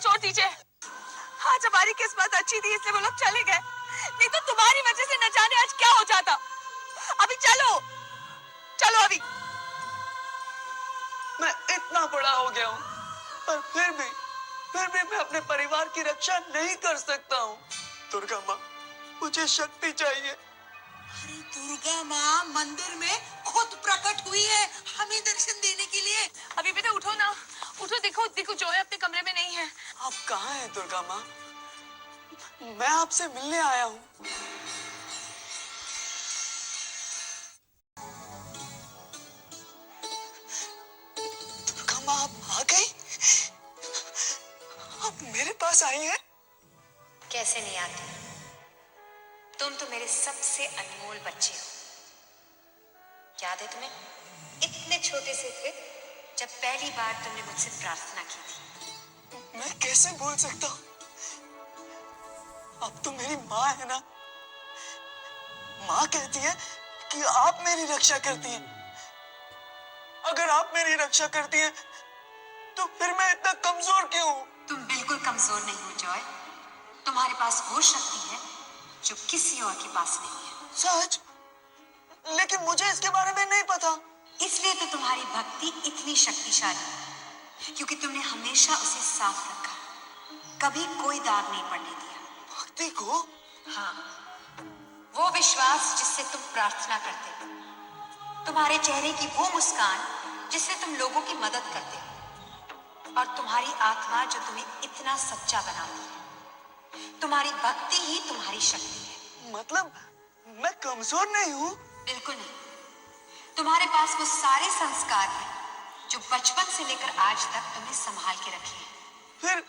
छोड़ दीजिए। आज हमारी किस्मत अच्छी थी इसलिए वो लोग चले गए, नहीं तो तुम्हारी वजह से न जाने आज क्या हो जाता। अभी चलो, चलो अभी। मैं इतना बड़ा हो गया हूँ पर फिर भी मैं अपने परिवार की रक्षा नहीं कर सकता हूँ। दुर्गा माँ, मुझे शक्ति चाहिए। अरे दुर्गा माँ मंदिर में खुद प्रकट हुई है हमें दर्शन देने के लिए। अभी बेटा उठो ना, उठो, देखो देखो जो है अपने कमरे में नहीं है। आप कहाँ हैं दुर्गा माँ? मैं आपसे मिलने आया हूँ। दुर्गा माँ, आप आ गई? आप मेरे पास आई हैं? कैसे नहीं आती? तुम तो मेरे सबसे अनमोल बच्चे हो। याद है तुम्हें? इतने छोटे से थे जब पहली बार तुमने मुझसे प्रार्थना की थी। मैं कैसे भूल सकता हूँ? अब तो मेरी माँ है ना। माँ कहती है कि आप मेरी रक्षा करती हैं। अगर आप मेरी रक्षा करती हैं तो फिर मैं इतना कमजोर क्यों हूँ? तुम बिल्कुल कमजोर नहीं हो जॉय। तुम्हारे पास वो शक्ति है जो किसी और के पास नहीं है। सच? लेकिन मुझे इसके बारे में नहीं पता। इसलिए तो तुम्हारी भक्ति इतनी शक्तिशाली है, क्योंकि तुमने हमेशा उसे साफ रखा, कभी कोई दाग नहीं पड़ने दिया। भक्ति को? हाँ, वो विश्वास जिससे तुम प्रार्थना करते हो, तुम्हारे चेहरे की वो मुस्कान जिससे तुम लोगों की मदद करते हो, और तुम्हारी आत्मा जो तुम्हें इतना सच्चा बनाती है। तुम्हारी भक्ति ही तुम्हारी शक्ति है। मतलब मैं कमजोर नहीं हूँ? बिल्कुल नहीं। तुम्हारे पास वो सारे संस्कार हैं जो बचपन से लेकर आज तक तुमने संभाल के रखे हैं।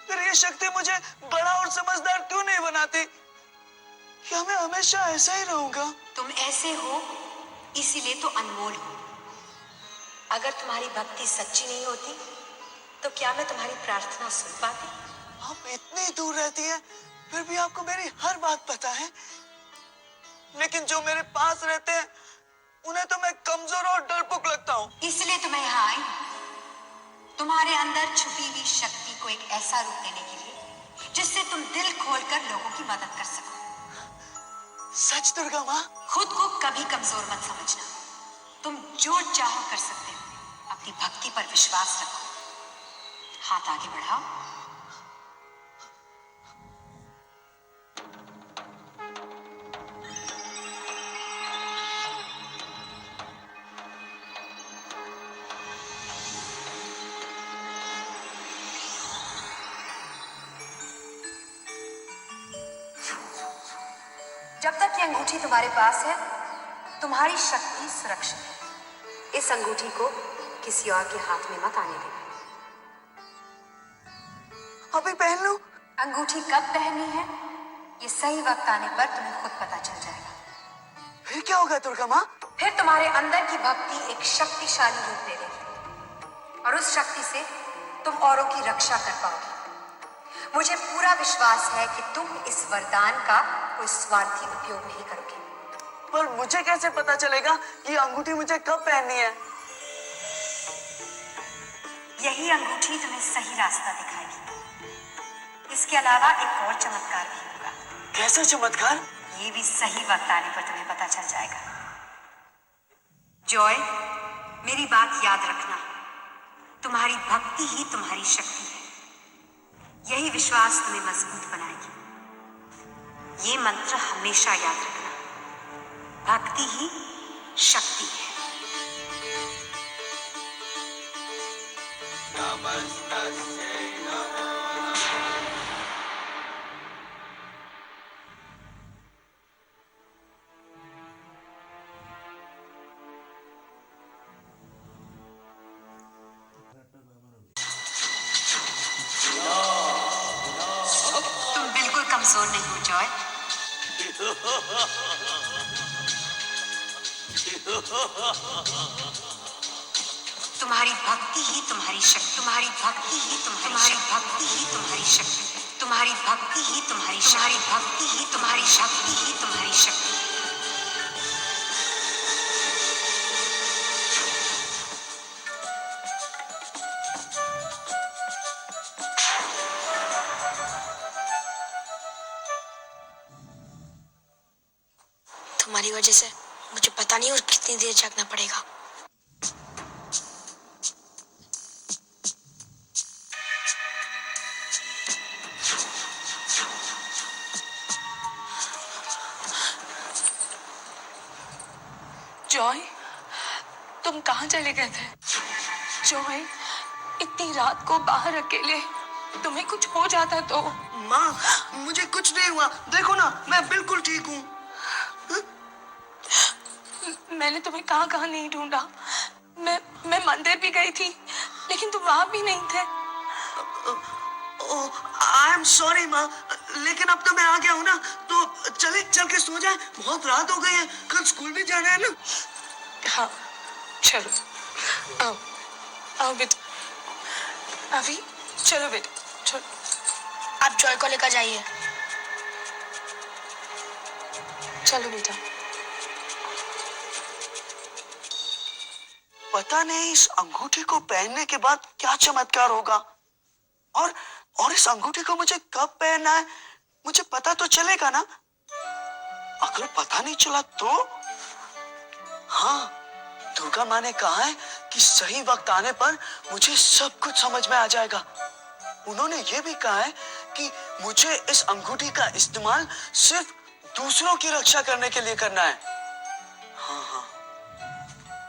फिर ये शक्ति मुझे बड़ा और समझदार क्यों नहीं बनाती? क्या मैं हमेशा ऐसा ही रहूंगा? तुम ऐसे हो इसीलिए तो अनमोल हो। अगर तुम्हारी भक्ति सच्ची नहीं होती तो क्या मैं तुम्हारी प्रार्थना सुन पाती? आप इतनी दूर रहती हैं, फिर भी आपको मेरी हर बात पता है। लेकिन जो मेरे पास रहते हैं उन्हें तो मैं कमजोर और डरपोक लगता हूँ। इसलिए तो मैं यहाँ आई हूँ, तुम्हारे अंदर छुपी हुई शक्ति को एक ऐसा रूप देने के लिए जिससे तुम दिल खोलकर लोगों की मदद कर सको। सच दुर्गा माँ? खुद को कभी कमजोर मत समझना। तुम जो चाहो कर सकते हो। अपनी भक्ति पर विश्वास रखो। हाथ आगे बढ़ाओ। जब तक ये अंगूठी तुम्हारे पास है, तुम्हारी शक्ति सुरक्षित है। इस अंगूठी को किसी और के हाथ में मत आने देना। अभी पहन लूं? अंगूठी कब पहननी है, ये सही वक्त आने पर तुम्हें खुद पता चल जाएगा। फिर क्या होगा दुर्गा माँ? फिर तुम्हारे अंदर की भक्ति एक शक्तिशाली रूप ले लेगी और उस शक्ति से तुम औरों की रक्षा कर पाओगे। मुझे पूरा विश्वास है कि तुम इस वरदान का कोई स्वार्थी उपयोग नहीं करोगे। पर मुझे कैसे पता चलेगा कि अंगूठी मुझे कब पहननी है? यही अंगूठी तुम्हें सही रास्ता दिखाएगी। इसके अलावा एक और चमत्कार भी होगा। कैसा चमत्कार? ये भी सही वक्त आने पर तुम्हें पता चल जाएगा। जॉय, मेरी बात याद रखना। तुम्हारी भक्ति ही तुम्हारी शक्ति है। यही विश्वास तुम्हें मजबूत बनाएगी। ये मंत्र हमेशा याद रखना। भक्ति ही शक्ति है। नमस्तस्यै नमः। तुम बिल्कुल कमजोर नहीं हो जॉय। तुम्हारी भक्ति ही तुम्हारी शक्ति। तुम्हारी भक्ति ही तुम्हारी भक्ति ही तुम्हारी शक्ति। तुम्हारी भक्ति ही तुम्हारी तुम्हारी भक्ति ही तुम्हारी शक्ति ही तुम्हारी शक्ति। तुम्हारी वजह से मुझे पता नहीं और कितनी देर जागना पड़ेगा। जॉय, तुम कहाँ चले गए थे? जॉय, इतनी रात को बाहर अकेले, तुम्हें कुछ हो जाता तो? माँ, मुझे कुछ नहीं हुआ, देखो ना, मैं बिल्कुल ठीक हूँ। मैंने तुम्हें कहाँ कहाँ नहीं ढूंढा। मैं मंदिर भी गई थी, लेकिन तुम वहां भी नहीं थे। आई एम सॉरी माँ, लेकिन अब तो मैं आ गया हूँ ना, तो चल के सो जाए, बहुत रात हो गई है, कल स्कूल भी जाना है ना। हाँ, चलो आओ आओ बेटा। अभी चलो बेटा, चलो। आप जॉय को लेकर जाइए। चलो बेटा। पता नहीं इस अंगूठी को पहनने के बाद क्या चमत्कार होगा, और इस अंगूठी को मुझे कब पहनना है मुझे पता तो चलेगा ना। अगर पता नहीं चला तो? हाँ, दुर्गा माँ ने कहा है कि सही वक्त आने पर मुझे सब कुछ समझ में आ जाएगा। उन्होंने ये भी कहा है कि मुझे इस अंगूठी का इस्तेमाल सिर्फ दूसरों की रक्षा करने के लिए करना है। हाँ,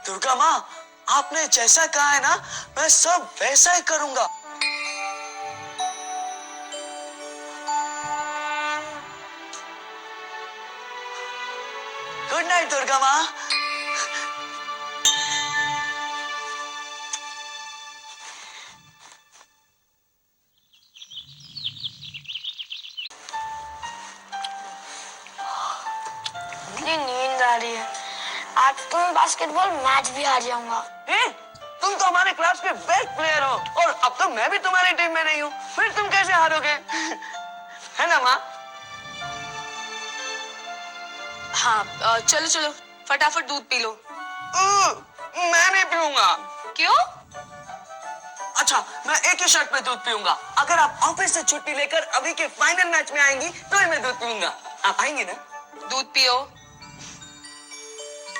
दुर्गा माँ, आपने जैसा कहा है ना, मैं सब वैसा ही करूंगा। गुड नाइट दुर्गा माँ। इतनी नींद आ रही है, आज तो मैं बास्केटबॉल मैच भी हार जाऊंगा। तुम तो हमारे क्लास के बेस्ट प्लेयर हो, और अब तो मैं भी तुम्हारी टीम में नहीं हूँ, फिर तुम कैसे हारोगे? है ना माँ? हाँ, चलो चलो, फटाफट दूध पी लो। मैं नहीं पीऊंगा। क्यों? अच्छा, मैं एक ही शर्त पे दूध पीऊंगा, अगर आप ऑफिस से छुट्टी लेकर अभी के फाइनल मैच में आएंगी तो ही मैं दूध पीऊंगा। आप आएंगी ना? दूध पियो।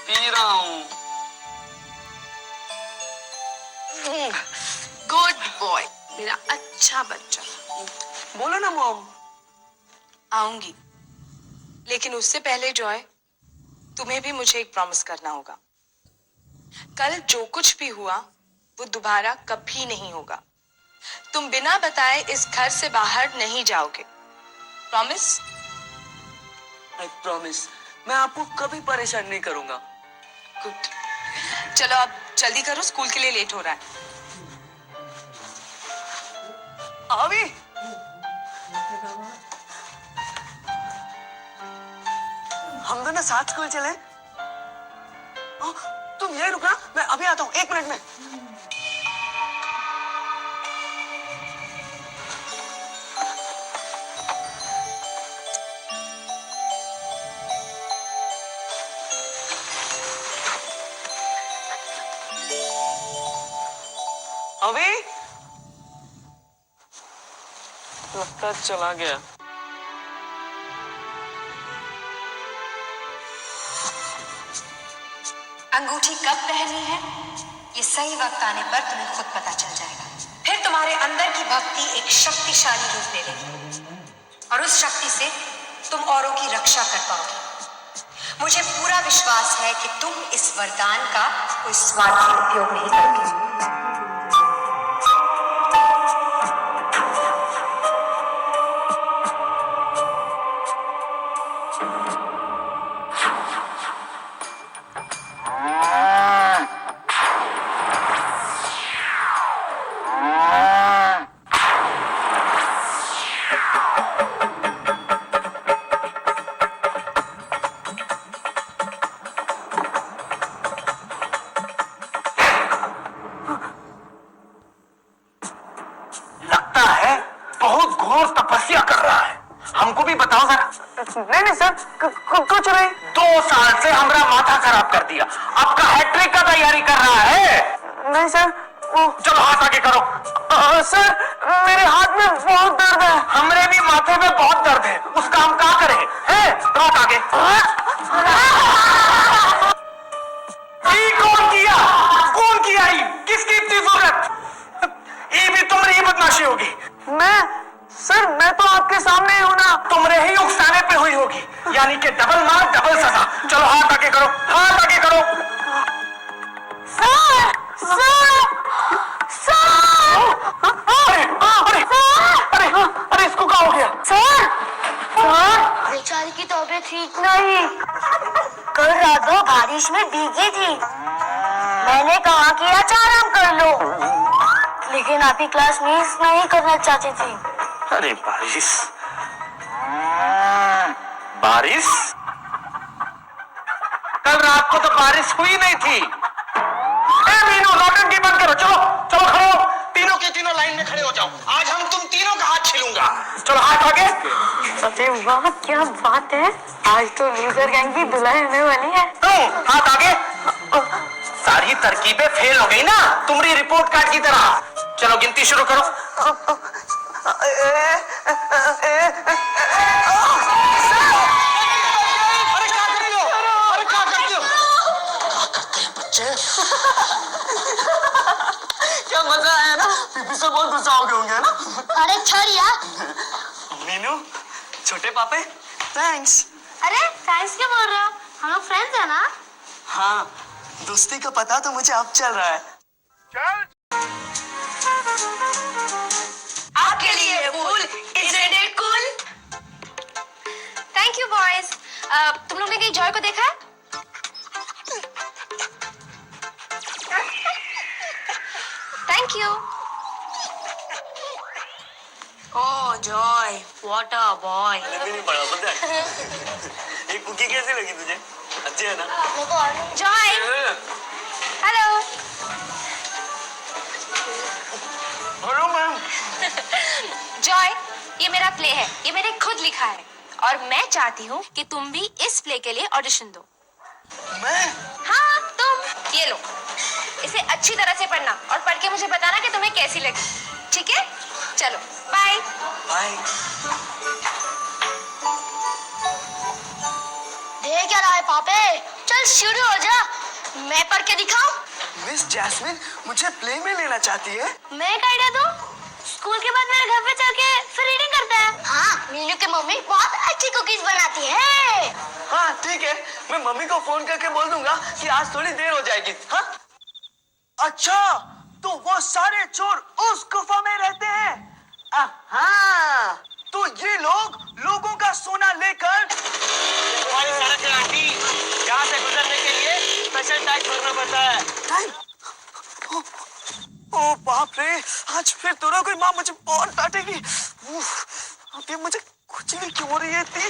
पी रहा हूँ। गुड बॉय, मेरा अच्छा बच्चा। बोलो ना मॉम। आऊंगी, लेकिन उससे पहले जॉय, तुम्हें भी मुझे एक प्रॉमिस करना होगा। कल जो कुछ भी हुआ वो दोबारा कभी नहीं होगा। तुम बिना बताए इस घर से बाहर नहीं जाओगे। प्रॉमिस? आई प्रॉमिस, मैं आपको कभी परेशान नहीं करूंगा। गुड। चलो अब जल्दी करो, स्कूल के लिए लेट हो रहा है। अभी हम दोनों साथ स्कूल चले। तुम यही रुकना, मैं अभी आता हूँ 1 मिनट में। अभी लगता है चला गया। अंगूठी कब पहननी है ये सही वक्त आने पर तुम्हें खुद पता चल जाएगा। फिर तुम्हारे अंदर की भक्ति एक शक्तिशाली रूप ले लेगी और उस शक्ति से तुम औरों की रक्षा कर पाओगे। मुझे पूरा विश्वास है कि तुम इस वरदान का कोई स्वार्थी उपयोग नहीं करोगे। नहीं सर, कुछ नहीं। 2 साल से हमारा माथा खराब कर दिया, आपका हैट्रिक का तैयारी कर रहा है। नहीं सर, वो चलो हाथ आगे करो। सर, मेरे हाथ में बहुत दर्द है। हमरे भी माथे में बहुत दर्द है, उसका हम क्या करें? हैं? हाथ आगे। ई कौन किया ई? किसकी इतनी जरूरत? ई भी तुम्हारी बदमाशी होगी। मैं तो आपके सामने ही हूं ना। तुमरे ही उकसाने पे हुई होगी, यानी कि डबल मार डबल सजा। चलो हाथ आगे करो, हाथ आगे करो। अरे इसको क्या हो गया? बेचारी की तबीयत ठीक नहीं। कल रात वो बारिश में भीगी थी। मैंने कहा कि आज आराम कर लो, लेकिन आप ही क्लास मिस नहीं करना चाहती थी। अरे बारिश बारिश, कल रात को तो बारिश हुई नहीं थी। ए मीनू, नौटंकी बंद करो। चलो चलो खड़े हो, तीनों के तीनों लाइन में खड़े हो जाओ। आज हम तुम तीनों का हाथ छीलूंगा। चलो हाथ आगे। अरे वाह, क्या बात है, आज तो लूजर गैंग की धुलाई होने वाली है। हाथ आगे। सारी तरकीबें फेल हो गई ना, तुम्हारी रिपोर्ट कार्ड की तरह। चलो गिनती शुरू करो। क्या मजा आया ना? पीपी से बहुत गुस्सा हो गए होंगे ना? अरे छोड़ यार। मीनू, छोटे पापे, थैंक्स। अरे थैंक्स क्यों बोल रहे हो? हम लोग फ्रेंड्स हैं ना। हाँ, दोस्ती का पता तो मुझे अब चल रहा है। आपके लिए फूल, isn't it cool? Thank you boys. तुम लोग ने कहीं जॉय को देखा है? Thank you. Oh joy, what a boy. भी नहीं पड़ा पता है? ये कुकी कैसी लगी तुझे? अच्छी है ना? Joy, hello. Hello ma'am. Joy, ये मेरा प्ले है, ये मैंने खुद लिखा है और मैं चाहती हूँ कि तुम भी इस प्ले के लिए ऑडिशन दो। मैं? हाँ तुम। ये लो, इसे अच्छी तरह से पढ़ना और पढ़ के मुझे बताना कि तुम्हें कैसी लगी, ठीक है? चलो बाय। बाय। देख क्या रहा है पापे, चल शुरू हो जा। मैं पढ़ के दिखाऊं? मिस जैस्मिन मुझे प्ले में लेना चाहती है। मैं एक आइडिया दूं? स्कूल के बाद मेरे घर पे चल के फिर रीडिंग करते हैं। हाँ, मीनू की मम्मी बहुत अच्छी कुकीज बनाती है। हाँ ठीक है, मैं मम्मी को फोन करके बोल दूंगा कि आज थोड़ी देर हो जाएगी। हाँ? अच्छा, तो वो सारे चोर उस गुफा में रहते हैं। हाँ, तो ये लोगों का सोना लेकर तुम्हारी सड़क है आंटी, यहाँ से गुजरने के लिए स्पेशल टैक्स भरना पड़ता है। टाइम। ओ बाप रे, आज फिर दोनों कोई माँ मुझे बहुत डांटेगी। अब ये मुझे कुछ भी क्यों हो रही है इतनी?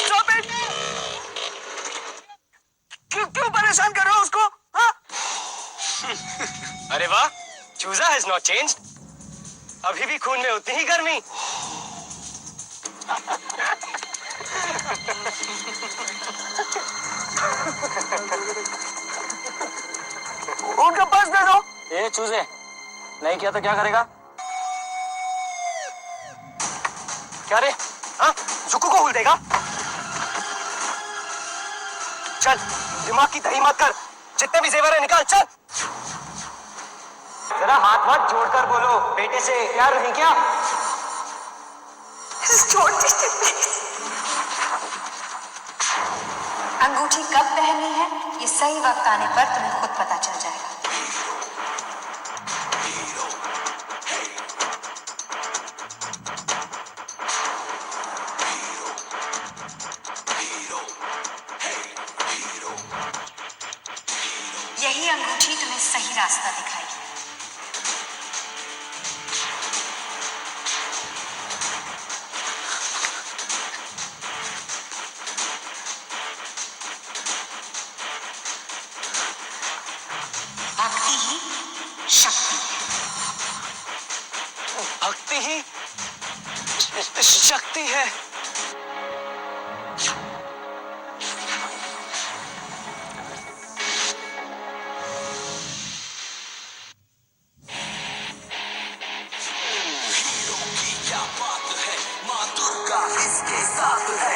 Stop it! क्यों परेशान कर रहे हो उसको? हाँ? अरे वाह, चूजा हैज नॉट चेंज्ड। अभी भी खून में उतनी ही गर्मी। उनका पर्स दे दो। ए चूजे, नहीं किया तो क्या करेगा? क्या रे? हाँ, जुक्कू को हुल देगा? चल, दिमाग की दही मत कर, जितने भी जेवर है निकाल, चल। जरा हाथ जोड़कर बोलो, बेटे से प्यार नहीं क्या? अंगूठी कब पहननी है, ये सही वक्त आने पर तुम्हें खुद पता चल जाएगा। यही अंगूठी तुम्हें सही रास्ता दिखाएगी। भक्ति ही शक्ति है। भक्ति ही शक्ति है। खुश